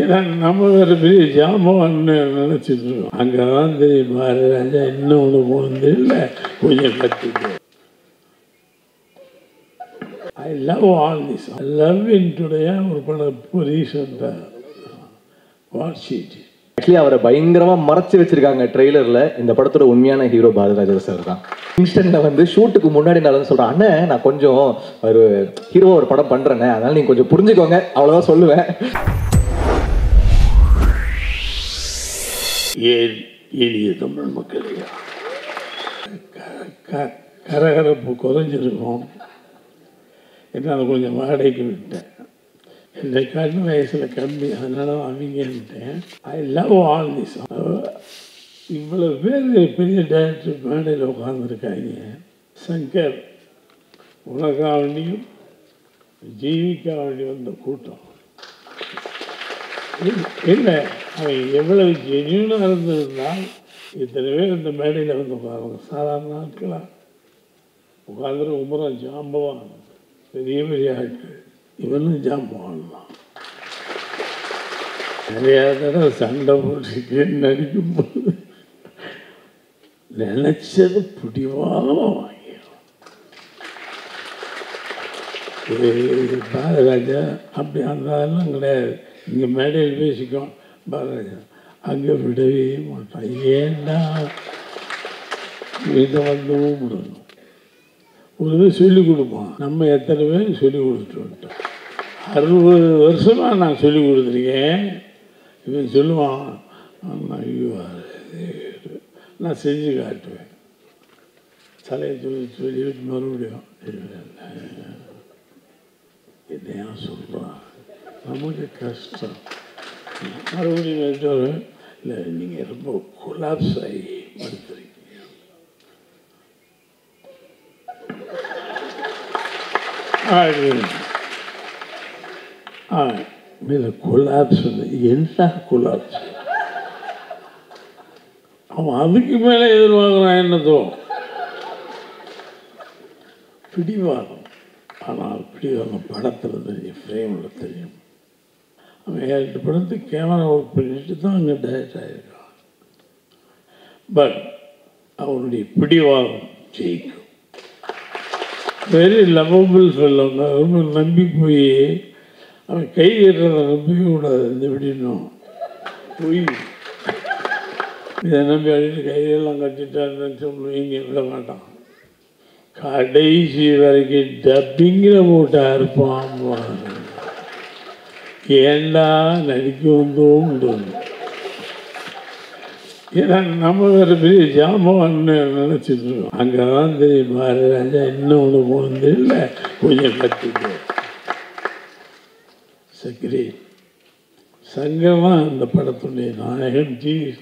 ஏன்னா நம்ம வேறு பெரிய ஜாமான்னு நினச்சிட்டு இருக்கோம். அங்கே தான் தெரியும் பாரதிராஜா இன்னும் ஒன்று போனது இல்லை, கொஞ்சம் கற்றுக்கு. I love all this. I love இன்டுடைய ஒரு படம் இப்போ ரீசெண்டாக வாட்ச் இட். ஆக்சுவலி அவரை பயங்கரமா மறைச்சு வச்சிருக்காங்க ட்ரெய்லர்ல. இந்த படத்தோட உண்மையான ஹீரோ பாரதிராஜா சார் தான். இன்ஸ்டன்ட்ல வந்து ஷூட்டுக்கு முன்னாடி நான் சொல்றேன், அண்ணன் நான் கொஞ்சம் ஒரு ஹீரோ ஒரு படம் பண்றேன்னு, அதனால நீங்க கொஞ்சம் புரிஞ்சுக்கோங்க, அவ்வளவுதான் சொல்லுவேன். ஏன் எளிய தமிழ் மக்களே, கரகரப்பு குறைஞ்சிருக்கும். என்னால் கொஞ்சம் வாடகைக்கு விட்டேன். என்னை கண்ணு வயசில் கம்மி, அதனால அவங்கன்ட்டேன். I love all this. இவ்வளோ பேர் பெரிய டைரக்டர் மேடையில் உட்காந்துருக்காங்க. சங்கர் உனக்காக வேண்டியும் ஜீவிக்காக வேண்டி வந்த கூட்டம் இல்லை. அவன் எவ்வளவு ஜென்யூனாக இருந்திருந்தால் இத்தனை பேர் இந்த மேடையில் வந்து உட்காருங்க. சாதாரண நாட்களாக உட்காந்துரு உமரம் ஜாம்பவான், பெரிய பெரிய ஆட்கள். இவனும் ஜாம்பவான் தான். நிறையா தடவை சண்டை போட்டு நடிக்கும்போது நினைச்சது பிடிவாக வாங்கிடும். இது பாரதிராஜா அப்படி அந்த அதெல்லாம் கிடையாது. இங்கே மேடையில் பேசிக்கும் பாரதிராஜா, அங்கே விடவே மாட்டான். ஏண்டா இதை வந்து விடணும். ஒரு இது சொல்லிக் கொடுப்பான். நம்ம எத்தனை பேர் சொல்லிக் கொடுத்துட்டு வந்துட்டோம். 60 வருஷமாக நான் சொல்லிக் கொடுத்துருக்கேன். இவன் சொல்லுவான், ஐயோ நான் செஞ்சு காட்டுவேன். தலையை சொல்லிவிட்டு மறுபடியும் என்னையா சொல்கிறான், நமக்கு கஷ்டம். மறுபடியும் இல்லை, நீங்கள் ரொம்ப கொலாப்ஸ் ஆகி மறுத்துறீங்க. கொலாப்ஸ் என்ன கொலாப்ஸ்? அவன் அதுக்கு மேலே எதிர்பார்க்குறான். என்னதோ பிடிவாதம். ஆனால் பிடிவாதம் படத்தில் தெரியும், ஃப்ரேமில் தெரியும். அவன் 7 படத்துக்கு கேமரா ஒர்க் பண்ணிட்டு தான் அங்கே டைரக்ட் ஆகிருக்கான். பட் அவனுடைய பிடிவாதம் ஜெயிக்கும். வெரி லவபிள் சொல்லுவாங்க. ரொம்ப நம்பி போய் அவன் கை கட்டுறதை நம்பிக்க கூடாது. இந்த எப்படின்னும் போய் இதை நம்பி அடிட்டு கையெல்லாம் கட்டிட்டான்னு சொல்லுவீங்க, விட மாட்டான். கடைசி வரைக்கும் டப்பிங்கில் போட்டா இருப்பான். ஏண்டா நடிக்க வந்தோம். ஏன்னா நம்ம வேறு பெரிய ஜாமான்னு நினச்சிட்டு இருக்கோம். அங்கே தான் தெரியும் பாரதிராஜா இன்னும் ஒன்று போனது இல்லை, கொஞ்சம் கற்றுக்கு. சக்ரி சங்கமாக இந்த படத்துடைய நாயகன்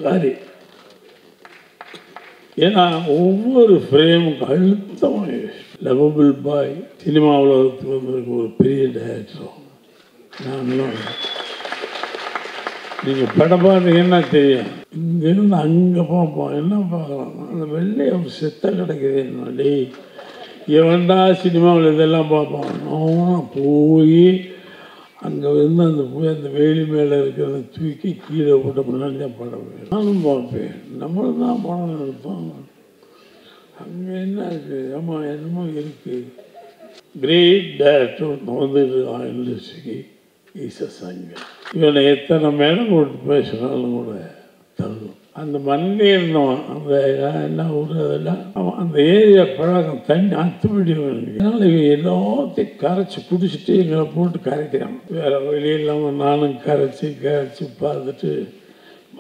சாரி. ஏன்னா ஒவ்வொரு ஃப்ரேமுக்கு அழுத்தமாக லவபிள் பாய் சினிமா உலகத்துக்கு வந்திருக்க ஒரு பெரிய டைரக்டரும் நாங்களும். நீங்கள் படம் பார்த்தீங்கன்னா தெரியும். இங்கேருந்து அங்கே பார்ப்போம். என்ன பார்க்கலாம், அந்த வெள்ளையை ஒரு செத்த கிடைக்குது. என்னடி எவன்டா சினிமாவில் இதெல்லாம் பார்ப்பான். நான் போய் அங்கே வந்து அந்த போய் அந்த வேலி மேலே இருக்கிறத தூக்கி கீழே போட்ட முன்னாடி தான் படம். நானும் பார்ப்பேன். நம்மளும் தான் படம் எடுப்போம். அங்கே என்ன இருக்குது? ஆமாம், என்னமோ இருக்குது. கிரேட் டைரக்டர் வந்துட்டு இண்டஸ்ட்ரிக்கு ஈச சங்கர். இவனை எத்தனை மேடம் போட்டு பேசினாலும் கூட தள்ளும். அந்த மண்ணே இருந்தோம். அந்த என்ன ஊர் அதெல்லாம் அந்த ஏரியா பழக்கம் தண்ணி அத்துப்படி வேணும். அதனால் இவன் எல்லாத்தையும் கரைச்சி குடிச்சிட்டு எங்களை போட்டு கரைக்கிறான். வேறு வழி இல்லாமல் நானும் கரைச்சி பார்த்துட்டு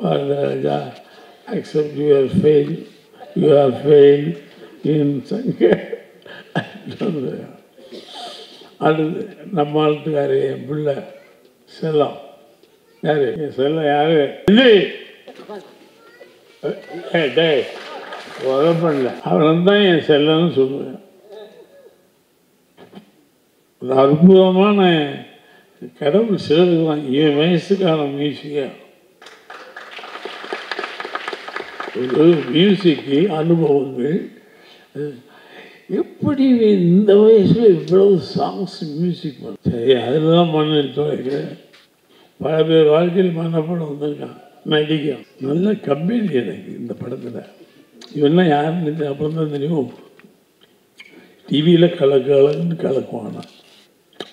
Bharathiraja accept you are fail in Shankar. அடுத்து நம்ம ஆளுக்காரு என் பிள்ளை செல்லம். யாரு என் செல்லம்? யாரு டே பண்ணல. அவன் தான் என் செல்லன்னு சொல்லுவேன். ஒரு அற்புதமான கடவுள் சிலதுதான். என் வயசுக்கான மியூசிக்கா ஒரு மியூசிக்கு அனுபவங்கள். எப்படி இந்த வயசில் இவ்வளவு சாங்ஸ் மியூசிக் பண்ண சரி, அதில் தான் மண்ணில் துவைக்கிறேன். பல பேர் வாழ்க்கையில் மனப்படம் வந்திருக்கான், நடிக்கும். நல்ல கம்பெனி எனக்கு இந்த படத்தில். இவெல்லாம் யாருன்னு அப்புறம் தான் தெரியும். டிவியில் கலக்கலன்னு கலக்குவானா,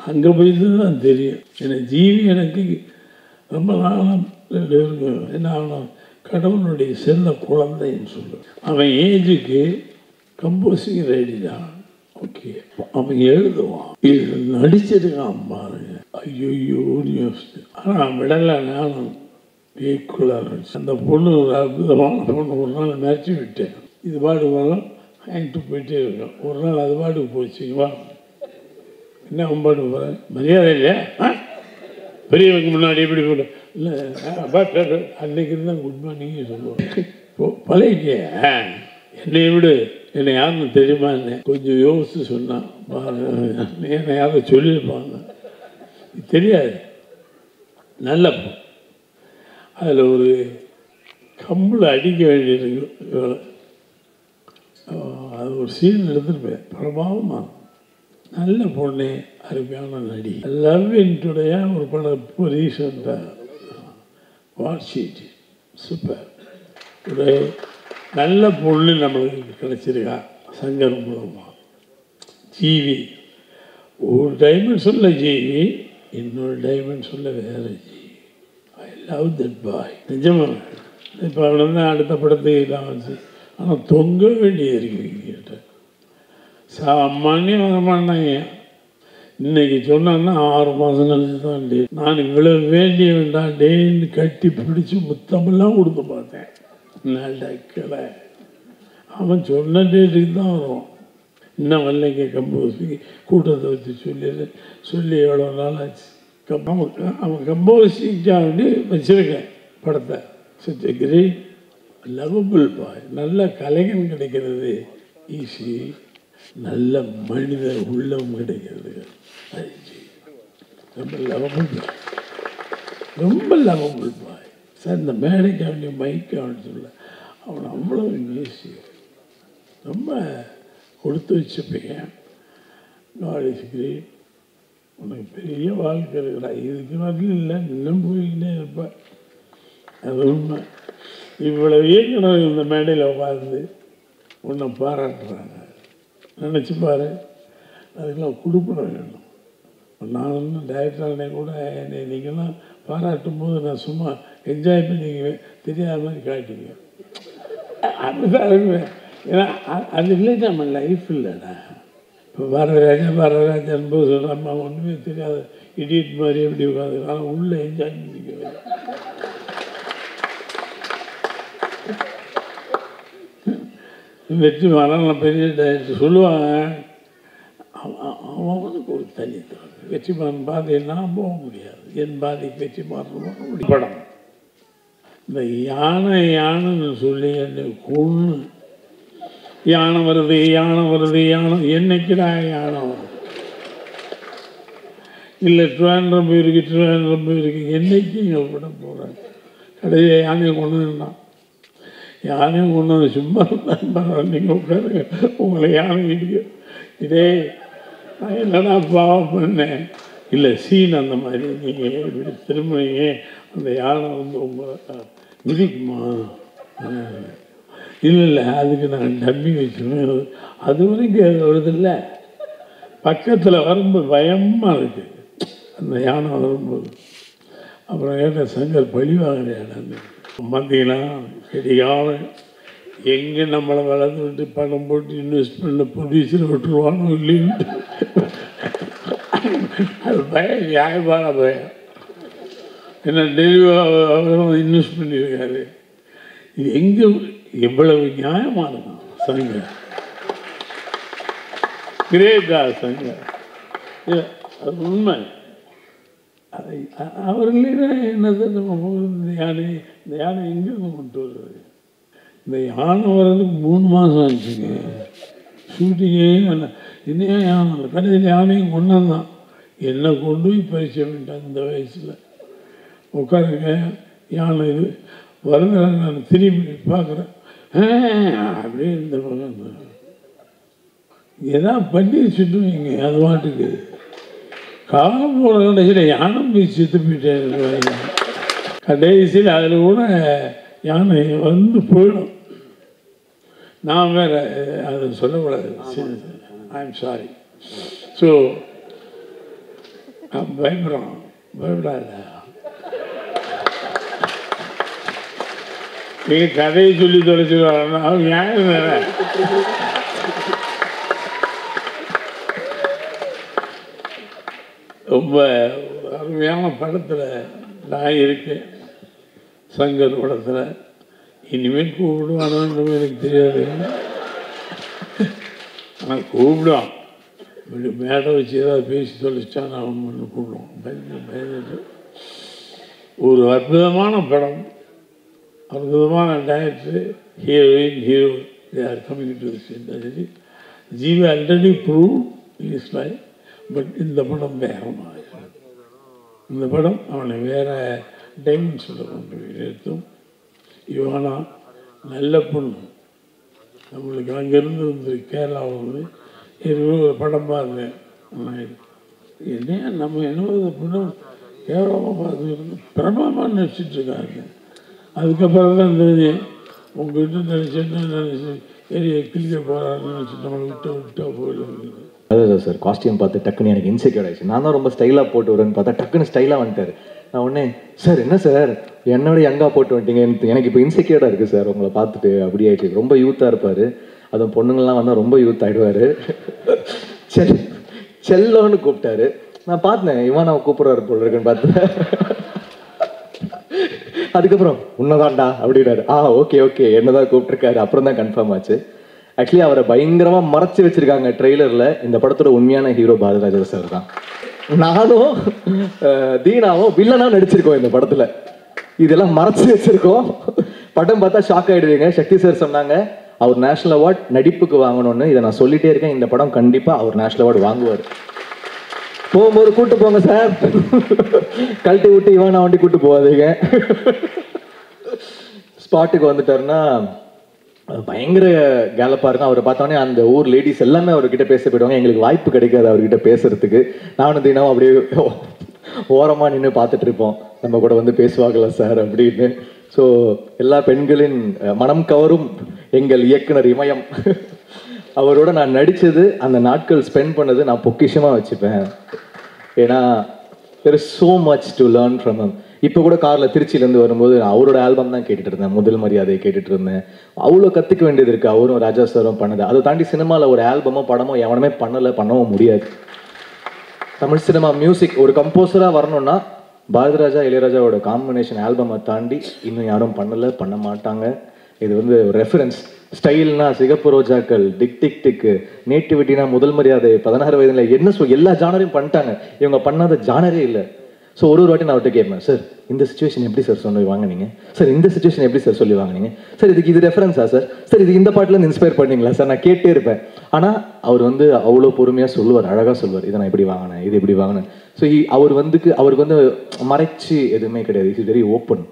அங்கே போய் தான் தெரியும். எனக்கு ஜீவி எனக்கு ரொம்ப நாளாக என்ன ஆகணும், கடவுளுடைய செல்ல குழந்தைன்னு சொல்லுவேன். அவன் ஏஜுக்கு கம்போசிங் ரெடி தான், ஓகே. அவன் எழுதுவான், இது நடிச்சிருக்கான் பாருங்க, ஐயோ யோசிச்சு. ஆனால் விடலை, நானும் ஈக்குவலாக அந்த பொண்ணு ஒரு அற்புதமான பொண்ணு. ஒரு நாள் நினச்சி விட்டேன், இது பாட்டு போகலாம் வாங்கிட்டு போயிட்டே இருக்கோம். ஒரு நாள் அது பாட்டுக்கு போச்சுங்களா, என்ன அவன் பாட்டு போகிறேன், மரியாதை இல்லையா, பெரியவங்க முன்னாடி எப்படி போட இல்லை, அன்னைக்கு இருந்தால் குட் மார்னிங் சொல்லுவோம். பழைய என்னை விடு, என்னை யாருன்னு தெரியுமா, என்ன கொஞ்சம் யோசித்து சொன்னான் பாருங்க, என்னை யாரும் சொல்லியிருப்பாங்க, தெரியாது. நல்ல அதில் ஒரு கம்பில் அடிக்க வேண்டியிருக்கு, அது ஒரு சீன் எடுத்துருப்பேன். பிரபாவமாக நல்ல பொண்ணு, அருமையான நடி. லவ் இன்டுடைய ஒரு படம் இப்போ ரீசெண்டாக வாட்ஷீட் சூப்பர். ஒரு நல்ல பொண்ணு நம்மளுக்கு கிடச்சிருக்கா சங்கர் மூலமாக. ஜீவி ஒரு டைமென்ஷனில் ஜீவி, இன்னொரு டைமென்ஷனில் வேறு ஜீவி. I love that boy. நிஜமாக இப்போ அவள் வந்து அடுத்த படத்துக்கு எல்லாம் வச்சு, ஆனால் தொங்க வேண்டியிருக்கிறீங்க. சாமானியம் வர மாட்டாங்க. இன்னைக்கு சொன்னான்னா 6 மாதம் கழிச்சு தான் டே. நான் இவ்வளோ வேண்டிய வேண்டாம் டேன்னு கட்டி பிடிச்சி முத்தமெல்லாம் கொடுத்து பார்த்தேன். நடக்கலை. அவன் சொன்ன டேட்டுக்கு தான் வருவான். இன்னும் வரலைங்க கம்போசிங் கூட்டத்தை வச்சு சொல்லி எவ்வளோ நாள் ஆச்சு. அவன் கம்போசிங்காக வேண்டி வச்சுருக்கேன் படத்தை. சச் எ கிரேட் லவபிள் பாய். நல்ல கலைஞன் கிடைக்கிறது ஈஸி, நல்ல மனித உள்ளம் கிடைக்கிறது ரொம்ப லவபிள், ரொம்ப லவபிள் பாய். சார் இந்த மேடைக்கு அவனுடைய மைக்கு அவனு சொல்ல, அவன் அவ்வளோ ஈஸி, ரொம்ப கொடுத்து வச்சுப்பீங்க. God is great. உனக்கு பெரிய வாழ்க்கை இருக்கிறா, இதுக்கு மட்டும் இல்லை, இன்னும் போய்கிட்டே இருப்பேன். அது உண்மை. இவ்வளோ இயக்குனர் இந்த மேடையில் உட்காந்து உன்னை பாராட்டுறாங்க, நினச்சி பாரு. அதுக்கெல்லாம் கொடுப்பணும் வேணும். நான் ஒன்றும் டைரக்டரானே கூட என்னை நீங்கள்லாம் பாராட்டும் போது நான் சும்மா என்ஜாய் பண்ணி தெரியாத மாதிரி காட்டிங்க. அதுதான் இருக்குவேன். ஏன்னா அது இல்லை, நம்ம லைஃப் இல்லைடா. இப்போ வரராஜன் போது சொல்கிறம்மா ஒன்றுமே தெரியாத இடியட் மாதிரி எப்படி உட்காந்து, ஆனால் உள்ளே என்ஜாய் பண்ணிக்க. வெற்றி மாறன் பெரிய டைரக்டர் சொல்லுவாங்க, அவனுக்கு ஒரு தனித்தவன். வெற்றி மாறன் பாதையை நான் போக முடியாது, என் பாதைக்கு வெற்றி மாறன் படம். இந்த யானைன்னு சொல்லி என்னை கொன்று, யானை வருது என்னைக்குடா யானை வரும்? இல்லை ட்ரிவாண்ட்ரம் போயிருக்கு என்னைக்கு இங்கே விட போகிறேன். கடைசியாக யானையை கொண்டு வந்தான். யானையும் கொண்டு வந்து சும்மா இருந்தால் நீங்கள் உட்காருங்க, உங்களை யானை இடிக்க. இதே நான் என்னடா பாவம் பண்ணேன். இல்லை சீன் அந்த மாதிரி நீங்கள் இப்படி திரும்பினீங்க, அந்த யானை வந்து உங்களை மிதிக்குமா? இல்லை அதுக்கு நான் டம்மி வச்சுருவேன். அது வரைக்கும் வருதில்லை, பக்கத்தில் வரும்போது பயமாக இருக்குது அந்த யானை வரும்போது. அப்புறம் கேட்ட சங்கர் பழிவாகிற இடம் பார்த்தீங்கன்னா கிடைக்காம எங்கே நம்மளை வளர்ந்து விட்டு பணம் போட்டு இன்வெஸ்ட் பண்ண ப்ரொடியூசர் விட்டுருவானோ இல்லைன்ட்டு அது பயம், நியாயமான பயம். ஏன்னா டெலிவரி இன்வெஸ்ட் பண்ணியிருக்காரு. இது எங்கே எவ்வளவு நியாயமாக இருக்கும் சங்கர். கிரேட்டா சங்கர். இல்லை அது உண்மை. அதை அவர்களே என்னது இந்த யானை எங்கேருந்து கொண்டு வருது? இந்த யானை வர்றதுக்கு 3 மாதம் ஆச்சுங்க. ஷூட்டிங்கே இன்னும் யானை கடைசியில் யானையும் கொண்டாந்தான். என்னை கொண்டு போய் பரிச வேண்டாம் இந்த வயசில். உட்காருங்க யானை இது வருது. நான் திரும்பி பார்க்குறேன், அப்படியே இந்த பக்கம் எதாவது பண்ணி சுட்டுவீங்க அது பாட்டுக்கு. காலம் போன கடைசியில் யானை போய் செத்து போயிட்டேன். கடைசியில் அதில் கூட யானை வந்து போயிடும். நான் வேற அதை சொல்லக்கூடாது. I am sorry. ஸோ பயப்படுறோம், பயப்படாத. நீங்கள் கதையை சொல்லி தொலைச்சிடுவாங்க. அவங்க நியாயம் வேற. ரொம்ப அருமையான படத்தில் நான் இருக்கேன், சங்கர் படத்தில். இனிமேல் கூப்பிடுவானு எனக்கு தெரியாது, ஆனால் கூப்பிடுவான். மேடை வச்சு ஏதாவது பேசி தொலைச்சா நான் ஒன்று கூப்பிடுவோம். பயந்துட்டு ஒரு அற்புதமான படம், அற்புதமான director, heroine, hero, they are coming to this industry. GV already prove is life. But இந்த படம் வேறமாக, இந்த படம் அவனை வேற டைமென்ஷனில் கொண்டு போய் நிறுத்தும். இவனா நல்ல பொண்ணு. நம்மளுக்கு அங்கேருந்து வந்து கேரளாவில் வந்து ஒரு படம் பார்த்தேன். என்ன நம்ம என்ன படம் கேவலமாக பார்த்து பிரபலமாக நடிச்சிட்ருக்காங்க. அதுக்கப்புறம் தான் தெரிஞ்சு உங்கள்கிட்ட நினச்சி ஏரிய கிளிக்க போகிறான்னு நினச்சி நம்மளை விட்டா போயிடுவாங்க. அதான் சார், காஸ்டியூம் பார்த்து டக்குன்னு எனக்கு இன்செக்யூர் ஆகிடுச்சு. நான் தான் ரொம்ப ஸ்டைலாக போட்டு வரேன்னு பார்த்தா டக்குன்னு ஸ்டைலாக வந்துட்டார். நான் உடனே சார் என்ன சார் என்னோட யங்காக போட்டு வந்துட்டீங்க, எனக்கு இப்போ இன்செக்யூர்டாக இருக்குது சார் உங்களை பார்த்துட்டு. அப்படி ஆகிடுச்சு. ரொம்ப யூத்தாக இருப்பார், அதுவும் பொண்ணுங்கள்லாம் வந்தால் ரொம்ப யூத் ஆகிடுவார். செல்லோன்னு கூப்பிட்டாரு. நான் பார்த்தேன் இவன் நான் கூப்பிட்றாரு போல் இருக்குன்னு பார்த்தேன். அதுக்கப்புறம் உன்னதான்டா அப்படின்னாரு. ஓகே ஓகே என்னதான் கூப்பிட்டுருக்காரு. அப்புறம் தான் கன்ஃபார்ம் ஆச்சு. ஆக்சுவலி அவரை பயங்கரமாக மறைச்சி வச்சிருக்காங்க ட்ரெய்லரில். இந்த படத்தோட உண்மையான ஹீரோ பாரதிராஜா சார் தான். நானும் தீனாவும் வில்லனாக நடிச்சிருக்கோம் இந்த படத்தில். இதெல்லாம் மறைச்சி வச்சிருக்கோம். படம் பார்த்தா ஷாக் ஆகிடுவீங்க. சக்தி சார் சொன்னாங்க அவர் நேஷனல் அவார்ட் நடிப்புக்கு வாங்கணும்னு. இதை நான் சொல்லிட்டே இருக்கேன். இந்த படம் கண்டிப்பாக அவர் நேஷனல் அவார்டு வாங்குவார். போகும்போது கூட்டு போங்க சார், கழட்டி விட்டு இவன் வண்டி கூட்டு போகாதீங்க. ஸ்பாட்டுக்கு வந்துட்டாருன்னா பயங்கர கேலப்பாக இருக்கும். அவரை பார்த்தோன்னே அந்த ஊர் லேடிஸ் எல்லாமே அவர்கிட்ட பேச போயிடுவாங்க. எங்களுக்கு வாய்ப்பு கிடைக்காது அவர்கிட்ட பேசுறதுக்கு. நானும் தினமும் அப்படியே ஓரமாக நின்று பார்த்துட்டு இருப்போம், நம்ம கூட வந்து பேசுவாங்களா சார் அப்படின்னு. ஸோ எல்லா பெண்களின் மனம் கவரும் எங்கள் இயக்குனர் இமயம் அவரோட நான் நடித்தது, அந்த நாட்கள் ஸ்பெண்ட் பண்ணது நான் பொக்கிஷமாக வச்சுப்பேன். ஏன்னா there is so much to learn from him. இப்போ கூட காரில் திருச்சியிலேருந்து வரும்போது அவரோட ஆல்பம் தான் கேட்டுட்டு இருந்தேன். முதல் மரியாதையை கேட்டுட்டு இருந்தேன். அவ்வளோ கற்றுக்க வேண்டியது இருக்குது அவரும் ராஜா சாரும் பண்ணது. அதை தாண்டி சினிமாவில் ஒரு ஆல்பமோ படமோ எவனுமே பண்ணவும் முடியாது. தமிழ் சினிமா மியூசிக் ஒரு கம்போசராக வரணும்னா பாரதிராஜா இளையராஜாவோட காம்பினேஷன் ஆல்பமை தாண்டி இன்னும் யாரும் பண்ண மாட்டாங்க. இது வந்து ரெஃபரன்ஸ். ஸ்டைல்னா சிகப்பு ரோஜாக்கள், டிக் டிக் டிக்கு, நேட்டிவிட்டினா முதல் மரியாதை, 16 வயதுல என்ன எல்லா ஜானரையும் பண்ணிட்டாங்க. இவங்க பண்ணாத ஜானரே இல்லை. ஸோ ஒரு வாட்டி நான் அவர்கிட்ட கேட்பேன், சார் இந்த சுச்சுவேஷன் எப்படி சார் சொல்லி வாங்கினீங்க, சார் இந்த சுச்சுவேஷன் எப்படி சார் சொல்லி வாங்கினீங்க, சார் இதுக்கு இது ரெஃபரன்ஸா சார், சார் இது இந்த பாட்டிலேருந்து இன்ஸ்பயர் பண்ணீங்களா சார், நான் கேட்டே இருப்பேன். ஆனால் அவர் வந்து அவ்வளோ பொறுமையாக சொல்லுவார், அழகாக சொல்லுவார், இதை நான் இப்படி வாங்கினேன், இது இப்படி வாங்கினேன். ஸோ அவருக்கு வந்து மறைச்சி எதுவுமே கிடையாது. Is very open.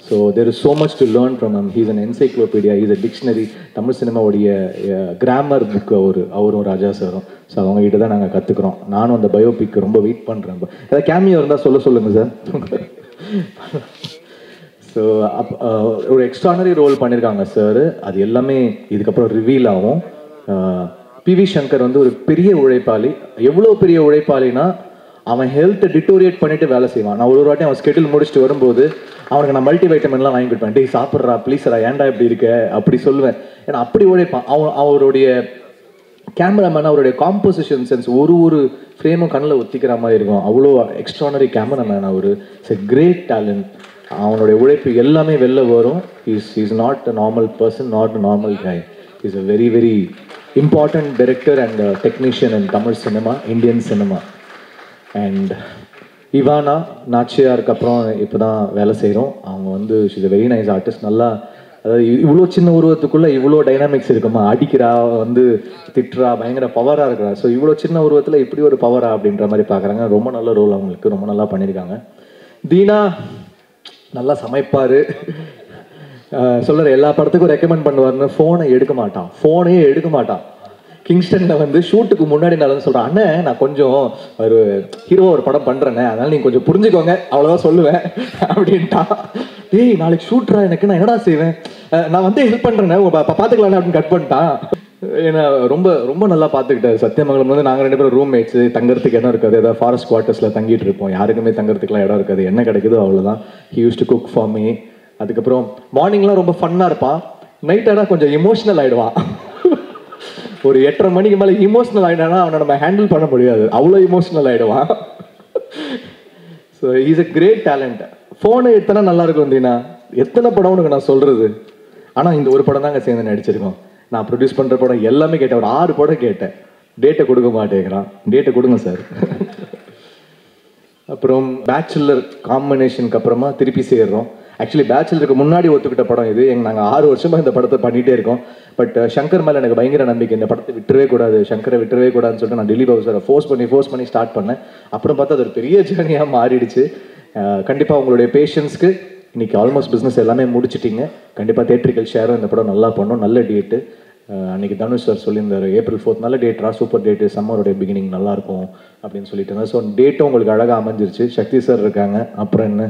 So there is so much to learn from him. He's an encyclopedia, he's a dictionary. Tamil சினிமாவுடைய கிராமர் புக்கு அவரும் ராஜா சாரும். ஸோ அவங்ககிட்ட தான் நாங்கள் கற்றுக்குறோம். நானும் அந்த பயோபிக் ரொம்ப வெயிட் பண்ணுறேன். ஏதாவது கேமியோ இருந்தால் சொல்லுங்கள் சார். ஸோ ஒரு எக்ஸ்ட்ரானரி ரோல் பண்ணியிருக்காங்க சார். அது எல்லாமே இதுக்கப்புறம் ரிவீல் ஆகும். பிவி சங்கர் வந்து ஒரு பெரிய உழைப்பாளி. எவ்வளோ பெரிய உழைப்பாளினா அவன் ஹெல்த்தை டிட்டோரியேட் பண்ணிட்டு வேலை செய்வான். நான் ஒரு வாட்டி அவன் ஸ்கெடியூல் முடிச்சுட்டு வரும்போது அவனுக்கு நான் மல்டி வைட்டமின்லாம் வாங்கி கொடுப்பேன். டே சாப்பிட்றா ப்ளீஸ்ரா, ஏன்டா இப்படி இருக்க அப்படி சொல்லுவேன். ஏன்னா அப்படி உழைப்பான். அவருடைய கேமராமேன், அவருடைய காம்போசிஷன் சென்ஸ், ஒரு ஃப்ரேமும் கண்ணில் ஒத்திக்கிற மாதிரி இருக்கும். அவ்வளோ எக்ஸ்ட்ரானரி கேமராமேன் அவர். It's a great talent. அவனுடைய உழைப்பு எல்லாமே வெளில வரும். Is not a normal person, not a normal guy. Is a very very important director and technician in Tamil cinema, Indian cinema. And Ivana நாச்சியாருக்கு அப்புறம் இப்போ தான் வேலை செய்கிறோம். அவங்க வந்து she's a very nice artist. நல்லா, அதாவது இவ்வளோ சின்ன உருவத்துக்குள்ளே இவ்வளோ டைனாமிக்ஸ் இருக்குமா, அடிக்கிறா, வந்து திட்டுறா, பயங்கர பவராக இருக்கிறா. ஸோ இவ்வளோ சின்ன உருவத்தில் இப்படி ஒரு பவரா அப்படின்ற மாதிரி பார்க்குறாங்க. ரொம்ப நல்ல ரோல் அவங்களுக்கு, ரொம்ப நல்லா பண்ணியிருக்காங்க. தீனா நல்லா சமைப்பார். சொல்கிற எல்லா படத்துக்கும் ரெக்கமெண்ட் பண்ணுவார்னு ஃபோனே எடுக்க மாட்டான். கிங்ஸ்டனில் வந்து ஷூட்டுக்கு முன்னாடி நான் சொல்கிறேன், அண்ணன் நான் கொஞ்சம் ஒரு ஹீரோ ஒரு படம் பண்ணுறேன்னே, அதனால் நீங்கள் கொஞ்சம் புரிஞ்சுக்கோங்க, அவ்வளோதான் சொல்லுவேன் அப்படின்ட்டா. டேய் நாளைக்கு ஷூட்ரா, எனக்கு நான் என்னடா செய்வேன், நான் வந்து ஹெல்ப் பண்ணுறேன்னே, பார்த்துக்கலான்னு அப்படின்னு கட் பண்ணிட்டான். ஏன்னா ரொம்ப ரொம்ப நல்லா பார்த்துக்கிட்டாரு. சத்தியமங்கலம் வந்து நாங்கள் 2 பேரும் ரூம்மேட்ஸு, தங்குறதுக்கு இடம் இருக்காது, ஏதாவது ஃபாரஸ்ட் குவார்ட்டர்ஸில் தங்கிட்டு இருப்போம், யாருக்குமே தங்குறதுக்குலாம் இடம் இருக்காது, என்ன கிடைக்குதோ அவ்வளோதான். He use to cook for me. அதுக்கப்புறம் மார்னிங்லாம் ரொம்ப ஃபன்னாக இருப்பான், நைட் ஆனால் கொஞ்சம் எமோஷ்னல் ஆகிடுவான். ஒரு 8:30 மணிக்கு மேலே இமோஷனல் ஆகிட்டானா அவனை நம்ம ஹேண்டில் பண்ண முடியாது, அவ்வளோ இமோஷனல் ஆகிடுவான். So is a great talent. ஃபோனை எத்தனை நல்லா இருக்கும் தீனா, எத்தனை படம் உனக்கு நான் சொல்கிறது. ஆனால் இந்த ஒரு படம் தாங்க சேர்ந்து நடிச்சிருக்கோம். நான் ப்ரொடியூஸ் பண்ணுற படம் எல்லாமே கேட்டேன், ஒரு 6 படம் கேட்டேன், டேட்டை கொடுக்க மாட்டேங்கிறான். டேட்டை கொடுங்க சார். அப்புறம் பேச்சுலர் காம்பினேஷனுக்கு அப்புறமா திருப்பி சேர்றோம். ஆக்சுவலி பேச்சுலருக்கு முன்னாடி ஒத்துக்கிட்ட படம் இது. நாங்கள் 6 வருஷமாக இந்த படத்தை பண்ணிகிட்டே இருக்கோம். பட் சங்கர் மேலே எனக்கு பயங்கர நம்பிக்கை, இந்த படத்தை விட்டுறவே கூடாது, சங்கரை விட்டுறவே கூடாதுன்னு சொல்லிட்டு நான் திலீப் பாபு சாரை ஃபோர்ஸ் பண்ணி ஸ்டார்ட் பண்ணேன். அப்புறம் பார்த்தா அது ஒரு பெரிய ஜேர்னியாக மாறிடுச்சு. கண்டிப்பாக உங்களுடைய பேஷன்ஸ்க்கு இன்றைக்கி ஆல்மோஸ்ட் பிஸ்னஸ் எல்லாமே முடிச்சிட்டிங்க. கண்டிப்பாக தேட்ரிக்கல் ஷேரும் இந்த படம் நல்லா பண்ணோம். நல்ல டேட்டு அன்றைக்கி தனுஷ் சார் சொல்லியிருந்தார், April 4th நல்ல டேட்ரா, சூப்பர் டேட்டு, சம்மருடைய பிகினிங் நல்லாயிருக்கும் அப்படின்னு சொல்லிட்டு இருந்தார். ஸோ டேட்டும் உங்களுக்கு அழகாக அமைஞ்சிருச்சு. சக்தி சார் இருக்காங்க, அப்புறம் என்ன